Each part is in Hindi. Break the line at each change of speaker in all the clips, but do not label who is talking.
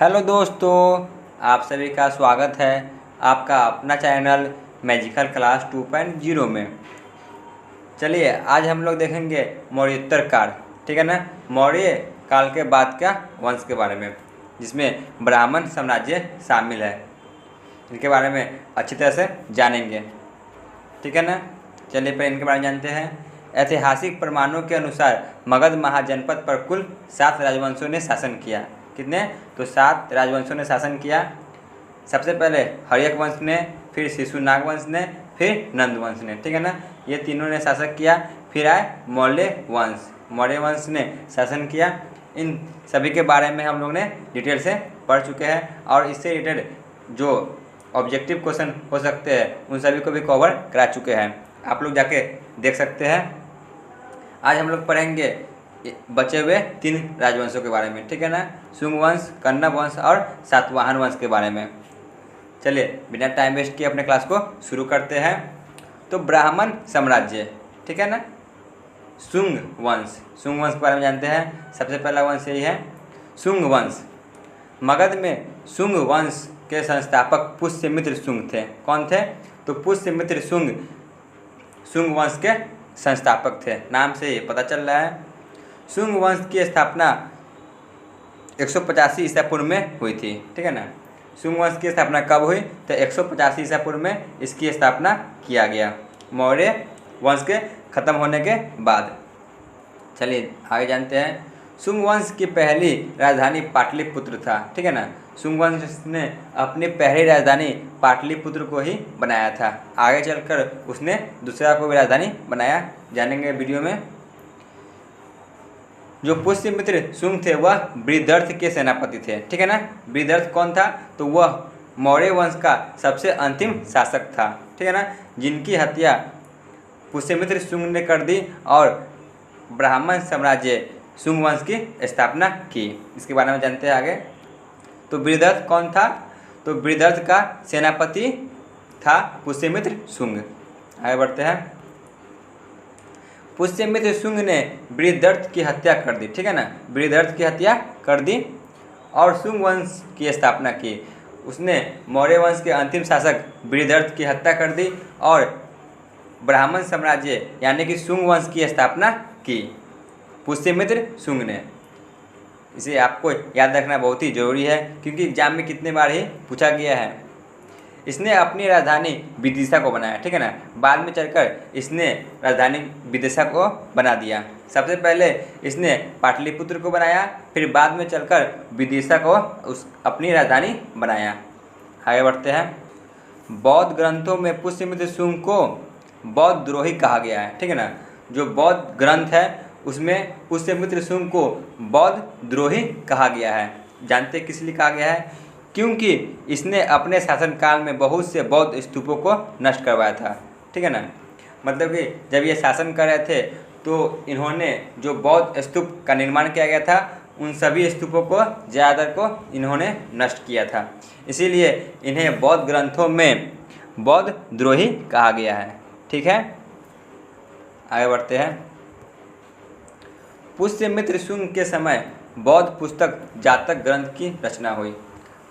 हेलो दोस्तों, आप सभी का स्वागत है आपका अपना चैनल मैजिकल क्लास 2.0 में। चलिए आज हम लोग देखेंगे मौर्योत्तर काल, ठीक है ना। मौर्य काल के बाद का वंश के बारे में, जिसमें ब्राह्मण साम्राज्य शामिल है। इनके बारे में अच्छी तरह से जानेंगे, ठीक है ना। चलिए पहले इनके बारे में जानते हैं। ऐतिहासिक प्रमाणों के अनुसार मगध महाजनपद पर कुल 7 राजवंशों ने शासन किया। कितने? तो 7 राजवंशों ने शासन किया। सबसे पहले हर्यक वंश ने, फिर शिशुनाग वंश ने, फिर नंद वंश ने, ठीक है ना। ये तीनों ने शासन किया। फिर आए मौर्य वंश, मौर्य वंश ने शासन किया। इन सभी के बारे में हम लोग ने डिटेल से पढ़ चुके हैं और इससे रिलेटेड जो ऑब्जेक्टिव क्वेश्चन हो सकते हैं उन सभी को भी कवर करा चुके हैं। आप लोग जाके देख सकते हैं। आज हम लोग पढ़ेंगे बचे हुए 3 राजवंशों के बारे में, ठीक है ना। शुंग वंश, कण्व वंश और सातवाहन वंश के बारे में। चलिए बिना टाइम वेस्ट किए अपने क्लास को शुरू करते हैं। तो ब्राह्मण साम्राज्य, ठीक है ना। शुंग वंश, शुंग वंश के बारे में जानते हैं। सबसे पहला वंश यही है शुंग वंश। मगध में शुंग वंश के संस्थापक पुष्यमित्र शुंग थे। कौन थे? तो पुष्यमित्र शुंग शुंग वंश के संस्थापक थे। नाम से ये पता चल रहा है। शुंग वंश की स्थापना 185 ईसा पूर्व में हुई थी, ठीक है ना। शुंग वंश की स्थापना कब हुई? तो 185 ईसा पूर्व में इसकी स्थापना किया गया, मौर्य वंश के खत्म होने के बाद। चलिए आगे जानते हैं। शुंग वंश की पहली राजधानी पाटलिपुत्र था, ठीक है ना। शुंग वंश ने अपनी पहली राजधानी पाटलिपुत्र को ही बनाया था। आगे चलकर उसने दूसरा को भी राजधानी बनाया, जानेंगे वीडियो में। जो पुष्यमित्र शुंग थे वह बृहदर्थ के सेनापति थे, ठीक है ना। बृहदर्थ कौन था? तो वह मौर्य वंश का सबसे अंतिम शासक था, ठीक है ना, जिनकी हत्या पुष्यमित्र शुंग ने कर दी और ब्राह्मण साम्राज्य शुंग वंश की स्थापना की। इसके बारे में जानते हैं आगे। तो बृहदर्थ कौन था? तो बृहदर्थ का सेनापति था पुष्यमित्र शुंग। आगे बढ़ते हैं। पुष्यमित्र शुंग ने बृहदर्थ की हत्या कर दी, ठीक है ना। बृहदर्थ की हत्या कर दी और शुंग वंश की स्थापना की। उसने मौर्य वंश के अंतिम शासक बृहदर्थ की हत्या कर दी और ब्राह्मण साम्राज्य यानी कि शुंग वंश की स्थापना की पुष्यमित्र शुंग ने। इसे आपको याद रखना बहुत ही ज़रूरी है क्योंकि एग्जाम में कितने बार ही पूछा गया है। इसने अपनी राजधानी विदिशा को बनाया, ठीक है ना। बाद में चलकर इसने राजधानी विदिशा को बना दिया। सबसे पहले इसने पाटलिपुत्र को बनाया, फिर बाद में चलकर विदिशा को अपनी राजधानी बनाया। आगे बढ़ते हैं। बौद्ध ग्रंथों में पुष्यमित्र शुंग को बौद्ध द्रोही कहा गया है, ठीक है ना। जो बौद्ध ग्रंथ है उसमें पुष्यमित्र शुंग को बौद्ध द्रोही कहा गया है। जानते किस लिए कहा गया है? क्योंकि इसने अपने शासनकाल में बहुत से बौद्ध स्तूपों को नष्ट करवाया था, ठीक है ना। मतलब कि जब ये शासन कर रहे थे तो इन्होंने जो बौद्ध स्तूप का निर्माण किया गया था उन सभी स्तूपों को ज़्यादातर को इन्होंने नष्ट किया था। इसीलिए इन्हें बौद्ध ग्रंथों में बौद्ध द्रोही कहा गया है, ठीक है। आगे बढ़ते हैं। पुष्यमित्र शुंग के समय बौद्ध पुस्तक जातक ग्रंथ की रचना हुई।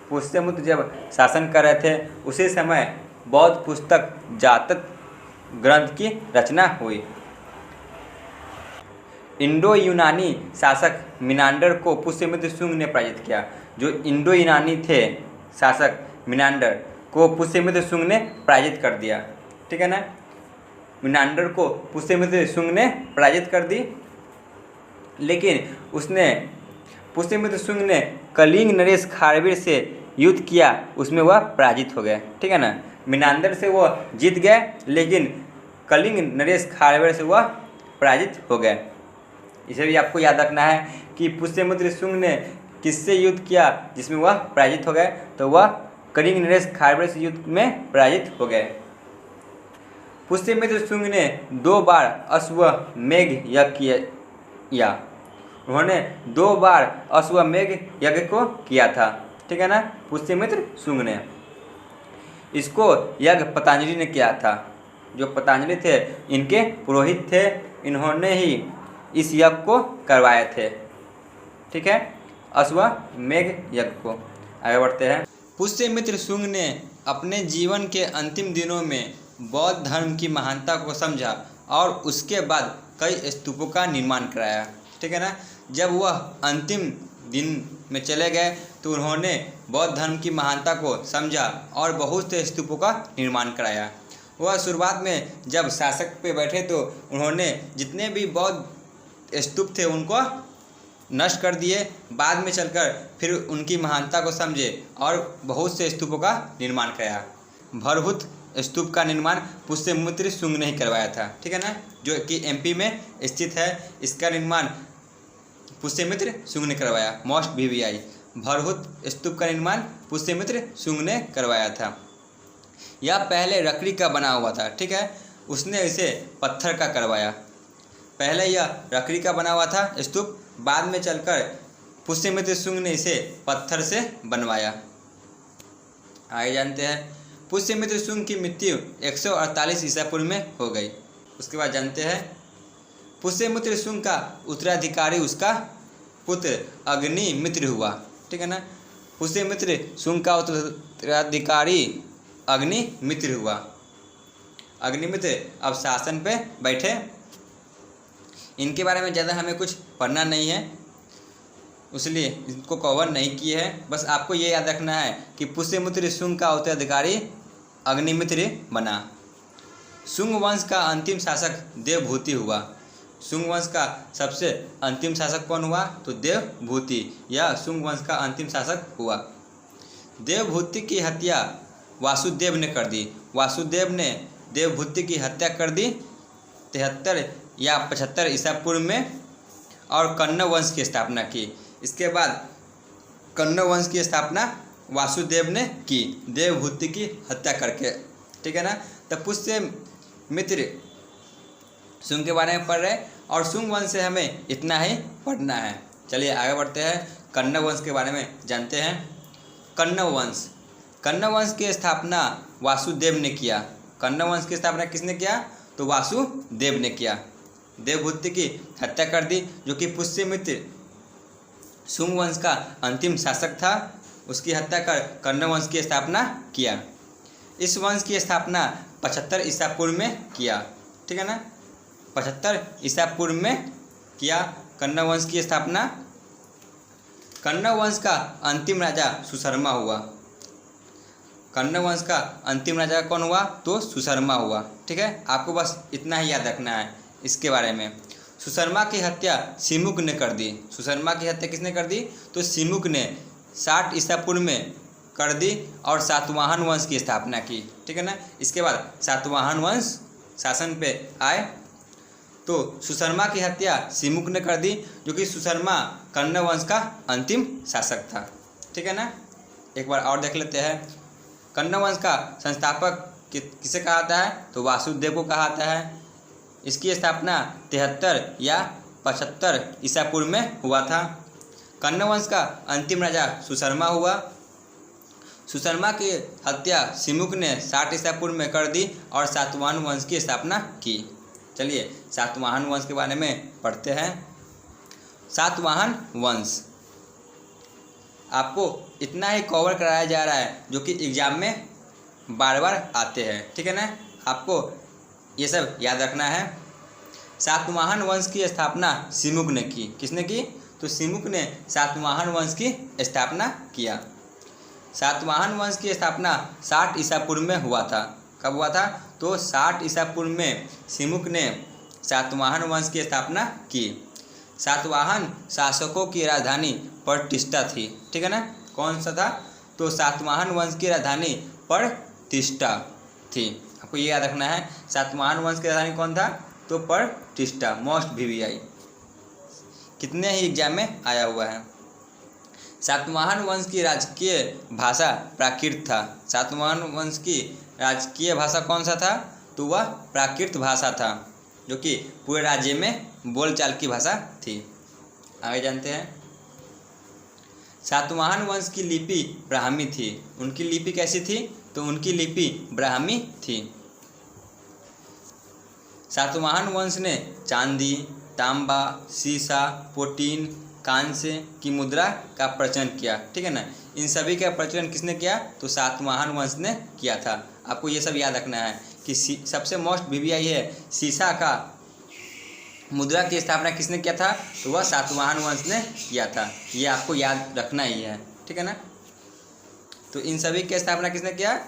पुष्यमित्र जब शासन कर रहे थे उसी समय बौद्ध पुस्तक जातक ग्रंथ की रचना हुई। इंडो यूनानी शासक मिनांडर को पुष्यमित्र शुंग ने पराजित किया। जो इंडो यूनानी थे शासक मिनांडर को पुष्यमित्र शुंग ने पराजित कर दिया, ठीक है ना। मिनांडर को पुष्यमित्र शुंग ने पराजित कर दी, लेकिन उसने पुष्यमित्र शुंग ने कलिंग नरेश खारवीर से युद्ध किया, उसमें वह पराजित हो गए, ठीक है ना। मिनांदर से वह जीत गए लेकिन कलिंग नरेश खारवीर से वह पराजित हो गए। इसे भी आपको याद रखना है कि पुष्यमित्र शुंग ने किससे युद्ध किया जिसमें वह पराजित हो गए? तो वह कलिंग नरेश खारवीर से युद्ध में पराजित हो गए। पुष्यमित्र शुंग ने 2 बार अश्वमेघ यज्ञ किया। उन्होंने 2 बार अश्वमेघ यज्ञ को किया था, ठीक है ना, पुष्यमित्र शुंग ने। इसको यज्ञ पतंजलि ने किया था। जो पतंजलि थे इनके पुरोहित थे, इन्होंने ही इस यज्ञ को करवाए थे, ठीक है, अश्वमेघ यज्ञ को। आगे बढ़ते हैं। पुष्यमित्र शुंग ने अपने जीवन के अंतिम दिनों में बौद्ध धर्म की महानता को समझा और उसके बाद कई स्तूपों का निर्माण कराया। ठीक है ना। जब वह अंतिम दिन में चले गए तो उन्होंने बौद्ध धर्म की महानता को समझा और बहुत से स्तूपों का निर्माण कराया। वह शुरुआत में जब शासक पे बैठे तो उन्होंने जितने भी बौद्ध स्तूप थे उनको नष्ट कर दिए। बाद में चलकर फिर उनकी महानता को समझे और बहुत से स्तूपों का निर्माण कराया। भरहुत स्तूप का निर्माण पुष्यमित्र शुंग ने ही करवाया था। ठीक है ना, जो कि एमपी में स्थित है। इसका निर्माण पुष्यमित्र शुंग ने करवाया। मोस्ट वीवीआई भरहुत स्तूप का निर्माण पुष्यमित्र शुंग ने करवाया था। यह पहले लकड़ी का बना हुआ था। ठीक है, उसने इसे पत्थर का करवाया। पहले यह लकड़ी का बना हुआ था स्तूप, बाद में चलकर पुष्यमित्र शुंग ने इसे पत्थर से बनवाया। आगे जानते हैं। पुष्यमित्र शुंग की मृत्यु 148 ईसा पूर्व में हो गई। उसके बाद जानते हैं पुष्यमित्र शुंग का उत्तराधिकारी उसका पुत्र अग्निमित्र हुआ। ठीक है ना, पुष्यमित्र शुंग का उत्तराधिकारी अग्निमित्र हुआ। अग्निमित्र अब शासन पे बैठे। इनके बारे में ज़्यादा हमें कुछ पढ़ना नहीं है, इसलिए इसको कवर नहीं किए हैं। बस आपको ये याद रखना है कि पुष्यमित्र शुंग का उत्तराधिकारी अग्निमित्र बना। शुंग वंश का अंतिम शासक देवभूति हुआ। शुंग वंश का सबसे अंतिम शासक कौन हुआ? तो देवभूति या शुंग वंश का अंतिम शासक हुआ। देवभूति की हत्या वासुदेव ने कर दी। वासुदेव ने देवभूति की हत्या कर दी 73 या 75 ईसा पूर्व में और कण्व वंश की स्थापना की। इसके बाद कण्व वंश की स्थापना वासुदेव ने की देवभूति की हत्या करके। ठीक है ना। तो पुष्यमित्र शुंग के बारे में पढ़ रहे और शुंग वंश से हमें इतना ही पढ़ना है। चलिए आगे बढ़ते हैं। कण्व वंश के बारे में जानते हैं। कण्व वंश, कण्व वंश की स्थापना वासुदेव ने किया। कण्व वंश की स्थापना किसने किया? तो वासुदेव ने किया। देवभूति की हत्या कर दी, जो कि पुष्यमित्र शुंग वंश का अंतिम शासक था। उसकी हत्या कर कण्व वंश की स्थापना किया। इस वंश की स्थापना 75 ईसा पूर्व में किया। ठीक है ना, 75 ईसा पूर्व में किया कण्व वंश की स्थापना। कण्व वंश का अंतिम राजा सुशर्मा हुआ। कण्व वंश का अंतिम राजा कौन हुआ? तो सुशर्मा हुआ। ठीक है, आपको बस इतना ही याद रखना है इसके बारे में। सुशर्मा की हत्या सिमुक ने कर दी। सुशर्मा की हत्या किसने कर दी? तो सिमुक ने 60 ईसा पूर्व में कर दी और सातवाहन वंश की स्थापना की। ठीक है ना। इसके बाद सातवाहन वंश शासन पे आए तो सुशर्मा की हत्या सिमुक ने कर दी, जो कि सुशर्मा कण्व वंश का अंतिम शासक था। ठीक है ना। एक बार और देख लेते हैं। कण्व वंश का संस्थापक किसे कहा जाता है? तो वासुदेव को कहा जाता है। इसकी स्थापना 73 या 75 ईसा पूर्व में हुआ था। कण्व वंश का अंतिम राजा सुशर्मा हुआ। सुशर्मा की हत्या सिमुक ने 60 ईसा पूर्व में कर दी और सातवाहन वंश की स्थापना की। चलिए सातवाहन वंश के बारे में पढ़ते हैं। सातवाहन वंश आपको इतना ही कवर कराया जा रहा है जो कि एग्जाम में बार बार आते हैं। ठीक है ना, आपको ये सब याद रखना है। सातवाहन वंश की स्थापना सिमुक ने की। किसने की? तो सिमुक ने सातवाहन वंश की स्थापना किया। सातवाहन वंश की स्थापना 60 ईसा पूर्व में हुआ था। कब हुआ था? तो 60 ईसा पूर्व में सिमुक ने सातवाहन वंश की स्थापना की। सातवाहन शासकों की राजधानी प्रतिष्ठा थी। ठीक है ना, कौन सा था? तो सातवाहन वंश की राजधानी प्रतिष्ठा थी। आपको ये याद रखना है। सातवाहन वंश की राजधानी कौन था? तो प्रतिष्ठा। मोस्ट वीवीआई कितने ही एग्जाम में आया हुआ है। सातवाहन वंश की राजकीय भाषा प्राकृत था। सातवाहन वंश की राजकीय भाषा कौन सा था? तो वह प्राकृत भाषा था, जो कि पूरे राज्य में बोलचाल की भाषा थी। आगे जानते हैं। सातवाहन वंश की लिपि ब्राह्मी थी। उनकी लिपि कैसी थी? तो उनकी लिपि ब्राह्मी थी। सातवाहन वंश ने चांदी, तांबा, सीसा, प्रोटीन, कांस्य की मुद्रा का प्रचलन किया, ठीक है ना। इन सभी का प्रचलन किसने किया? तो सातवाहन वंश ने किया था। आपको ये सब याद रखना है कि सबसे मोस्ट VVI है सीसा का मुद्रा की स्थापना किसने किया था? तो वह सातवाहन वंश ने किया था। ये आपको याद रखना ही है, ठीक है ना। तो इन सभी की स्थापना किसने किया?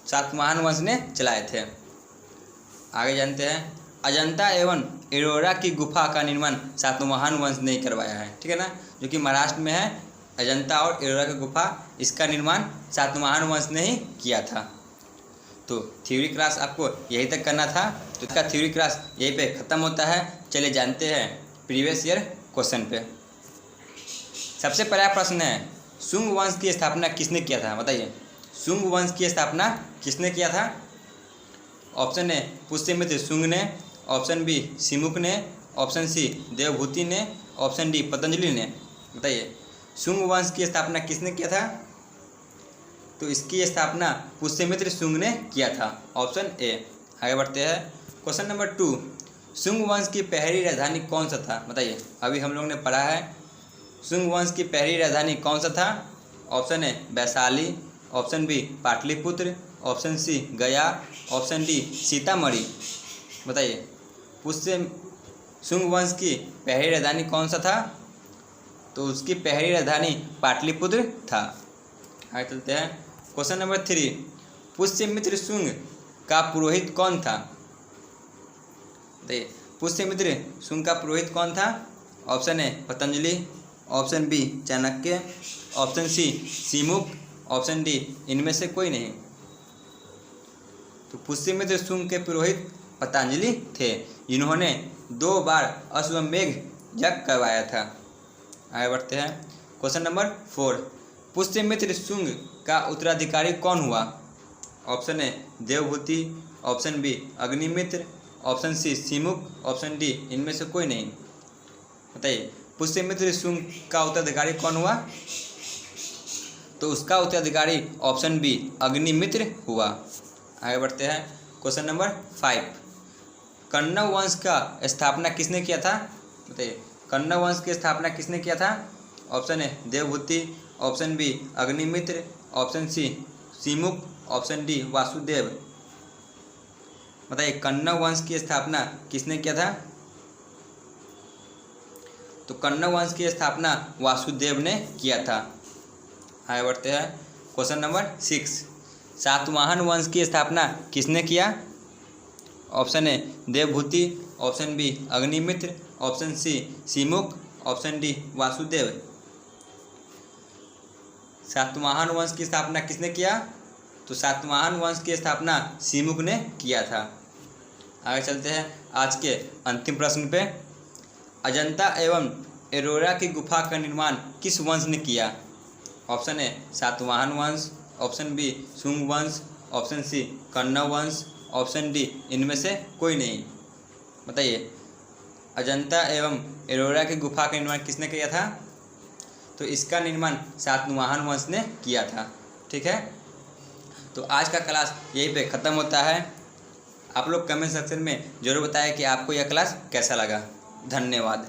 सातवाहन वंश ने चलाए थे। आगे जानते हैं, अजंता एवं एलोरा की गुफा का निर्माण सातवाहन वंश ने करवाया है, ठीक है ना। जो कि महाराष्ट्र में है अजंता और एलोरा की गुफा, इसका निर्माण सातवाहन वंश ने ही किया था। तो थ्योरी क्लास आपको यहीं तक करना था, तो इसका थ्योरी क्लास यहीं पे ख़त्म होता है। चलिए जानते हैं प्रीवियस ईयर क्वेश्चन पे। सबसे पहला प्रश्न है, शुंग वंश की स्थापना किसने किया था? बताइए, शुंग वंश की स्थापना किसने किया था? ऑप्शन ए पुष्यमित्र शुंग ने, ऑप्शन बी सिमुक ने, ऑप्शन सी देवभूति ने, ऑप्शन डी पतंजलि ने। बताइए, शुंग वंश की स्थापना किसने किया था? तो इसकी स्थापना पुष्यमित्र शुंग ने किया था, ऑप्शन ए। आगे बढ़ते हैं, क्वेश्चन नंबर 2, शुंग वंश की पहली राजधानी कौन सा था? बताइए, अभी हम लोग ने पढ़ा है शुंग वंश की पहली राजधानी कौन सा था? Option A Vaishali, option B Pataliputra, option C Gaya, option D Sitamarhi. बताइए, शुंग वंश की पहली राजधानी कौन सा था? तो उसकी पहली राजधानी पाटलिपुत्र था। आगे चलते हैं, क्वेश्चन नंबर 3, पुष्यमित्र शुंग का पुरोहित कौन था? देखिए, पुष्यमित्र शुंग का पुरोहित कौन था? Option A Patanjali, option B Chanakya, option C Simuk, option D इनमें से कोई नहीं। तो पुष्यमित्र शुंग के पुरोहित पतंजलि थे, जिन्होंने 2 बार अश्वमेघ यज्ञ करवाया था। आगे बढ़ते हैं, क्वेश्चन नंबर 4, पुष्यमित्र शुंग का उत्तराधिकारी कौन हुआ? Option A Devabhuti, option B Agnimitra, option C Simuk, option D इनमें से कोई नहीं। बताइए, पुष्यमित्र शुंग का उत्तराधिकारी कौन हुआ? तो उसका उत्तराधिकारी ऑप्शन बी अग्निमित्र हुआ। आगे बढ़ते हैं, क्वेश्चन नंबर 5, कण्व वंश का स्थापना किसने किया था? बताइए, कण्व वंश की स्थापना किसने किया था? Option A Devabhuti, option B Agnimitra, option C Simuk, option D Vasudev. बताइए, कण्व वंश की स्थापना किसने किया था? तो कण्व वंश की स्थापना वासुदेव ने किया था। आगे बढ़ते हैं, क्वेश्चन नंबर 6, सातवाहन वंश की स्थापना किसने किया? Option A Devabhuti, option B Agnimitra, option C Simuk, option D Vasudev. Satavahana वंश की स्थापना किसने किया? तो सातवाहन वंश की स्थापना सिमुक ने किया था। आगे चलते हैं आज के अंतिम प्रश्न पे, अजंता एवं एलोरा की गुफा का निर्माण किस वंश ने किया? ऑप्शन ए सातवाहन वंश, ऑप्शन बी शुंग वंश, ऑप्शन सी कण्व वंश, ऑप्शन डी इनमें से कोई नहीं। बताइए, अजंता एवं एलोरा की गुफा का निर्माण किसने किया था? तो इसका निर्माण सातवाहन वंश ने किया था, ठीक है। तो आज का क्लास यहीं पे ख़त्म होता है। आप लोग कमेंट सेक्शन में ज़रूर बताएं कि आपको यह क्लास कैसा लगा। धन्यवाद।